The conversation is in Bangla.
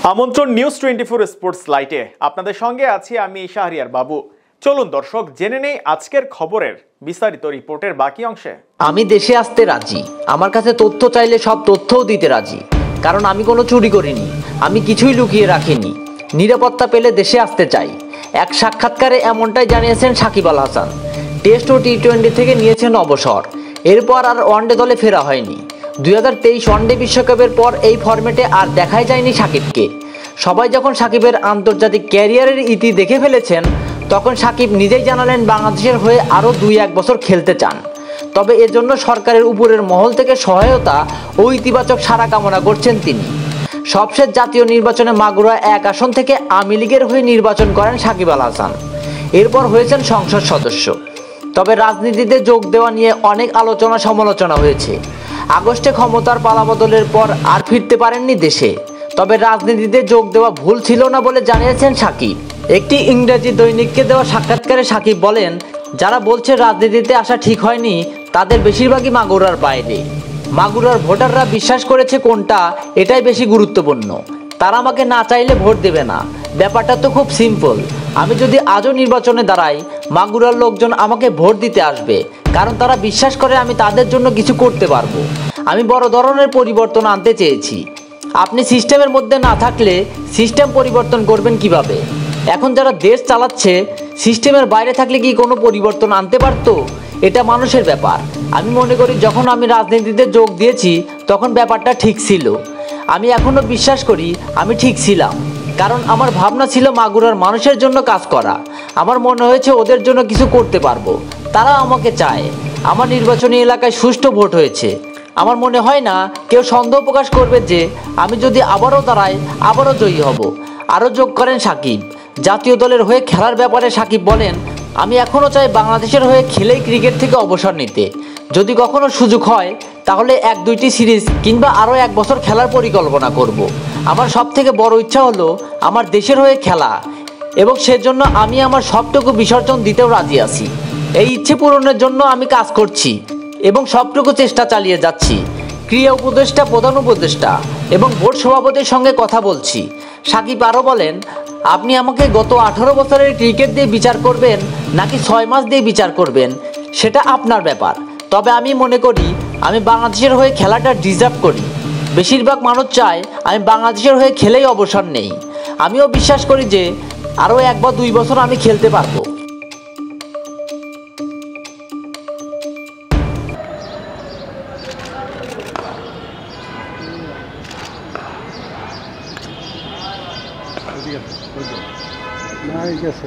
আমন্ত্রণ নিউজ 24 স্পোর্টস লাইটে আপনাদের সঙ্গে আছি আমি শাহরিয়ার বাবু। চলুন দর্শক জেনে নেই আজকের খবরের বিস্তারিত রিপোর্টের বাকি অংশে। আমি দেশে আসতে রাজি, আমার কাছে তথ্য চাইলে সব তথ্যও দিতে রাজি, কারণ আমি কোনো চুরি করিনি, আমি কিছুই লুকিয়ে রাখিনি। নিরাপত্তা পেলে দেশে আসতে চাই। এক সাক্ষাৎকারে এমনটাই জানিয়েছেন সাকিব আল হাসান। টেস্ট ও টি-20 থেকে নিয়েছেন অবসর, এরপর আর ওয়ানডে দলে ফেরা হয়নি। 2023 ওয়ানডে বিশ্বকাপের পর এই ফরম্যাটে আর দেখাই যায়নি সাকিবকে। সবাই যখন সাকিবের আন্তর্জাতিক ক্যারিয়ারের ইতি দেখে ফেলেছেন, তখন সাকিব নিজেই জানালেন বাংলাদেশের হয়ে আরও 2-1 বছর খেলতে চান। তবে এজন্য সরকারের উপরের মহল থেকে সহায়তা ও ইতিবাচক সাড়া কামনা করছেন তিনি। সবশেষ জাতীয় নির্বাচনে মাগুরা 1 আসন থেকে আওয়ামী লীগের হয়ে নির্বাচন করেন সাকিব আল হাসান, এরপর হয়েছেন সংসদ সদস্য। তবে রাজনীতিতে যোগ দেওয়া নিয়ে অনেক আলোচনা সমালোচনা হয়েছে। আগস্টে ক্ষমতার পালাবদলের পর আর ফিরতে পারেননি দেশে। তবে রাজনীতিতে যোগ দেওয়া ভুল ছিল না বলে জানিয়েছেন সাকিব। একটি ইংরেজি দৈনিককে দেওয়া সাক্ষাৎকারে সাকিব বলেন, যারা বলছে রাজনীতিতে আসা ঠিক হয়নি, তাদের বেশিরভাগই মাগুরার বাইরে। মাগুরার ভোটাররা বিশ্বাস করেছে কোনটা, এটাই বেশি গুরুত্বপূর্ণ। তারা আমাকে না চাইলে ভোট দেবে না। ব্যাপারটা তো খুব সিম্পল। আমি যদি আজও নির্বাচনে দাঁড়াই, মাগুরার লোকজন আমাকে ভোট দিতে আসবে, কারণ তারা বিশ্বাস করে আমি তাদের জন্য কিছু করতে পারবো। আমি বড় ধরনের পরিবর্তন আনতে চেয়েছি। আপনি সিস্টেমের মধ্যে না থাকলে সিস্টেম পরিবর্তন করবেন কিভাবে? এখন যারা দেশ চালাচ্ছে সিস্টেমের বাইরে থাকলে কি কোনো পরিবর্তন আনতে পারতো? এটা মানুষের ব্যাপার। আমি মনে করি যখন আমি রাজনীতিতে যোগ দিয়েছি তখন ব্যাপারটা ঠিক ছিল। আমি এখনও বিশ্বাস করি আমি ঠিক ছিলাম, কারণ আমার ভাবনা ছিল মাগুরার মানুষের জন্য কাজ করা। আমার মনে হয়েছে ওদের জন্য কিছু করতে পারবো। তারা আমাকে চায়। আমার নির্বাচনী এলাকায় সুষ্ঠু ভোট হয়েছে। আমার মনে হয় না কেউ সন্দেহ প্রকাশ করবে যে আমি যদি আবারও দাঁড়াই, আবারও জয়ী হব। আরও যোগ করেন সাকিব। জাতীয় দলের হয়ে খেলার ব্যাপারে সাকিব বলেন, আমি এখনও চাই বাংলাদেশের হয়ে খেলেই ক্রিকেট থেকে অবসর নিতে। যদি কখনো সুযোগ হয় তাহলে 1-2টি সিরিজ কিংবা আরও 1 বছর খেলার পরিকল্পনা করব। আমার সবথেকে বড় ইচ্ছা হলো আমার দেশের হয়ে খেলা, এবং সেজন্য আমি আমার সবটুকু বিসর্জন দিতেও রাজি আছি। এই ইচ্ছে পূরণের জন্য আমি কাজ করছি এবং সবটুকু চেষ্টা চালিয়ে যাচ্ছি। ক্রীড়া উপদেষ্টা, প্রধান উপদেষ্টা এবং বোর্ড সভাপতির সঙ্গে কথা বলছি। সাকিব আরও বলেন, আপনি আমাকে গত 18 বছরের ক্রিকেট দিয়ে বিচার করবেন নাকি 6 মাস দিয়ে বিচার করবেন, সেটা আপনার ব্যাপার। তবে আমি মনে করি আমি বাংলাদেশের হয়ে খেলাটা ডিজার্ভ করি। বেশিরভাগ মানুষ চায় আমি বাংলাদেশের হয়ে খেলেই অবসর নেই। আমিও বিশ্বাস করি যে আরও 1 বা 2 বছর আমি খেলতে পারবো। Nice.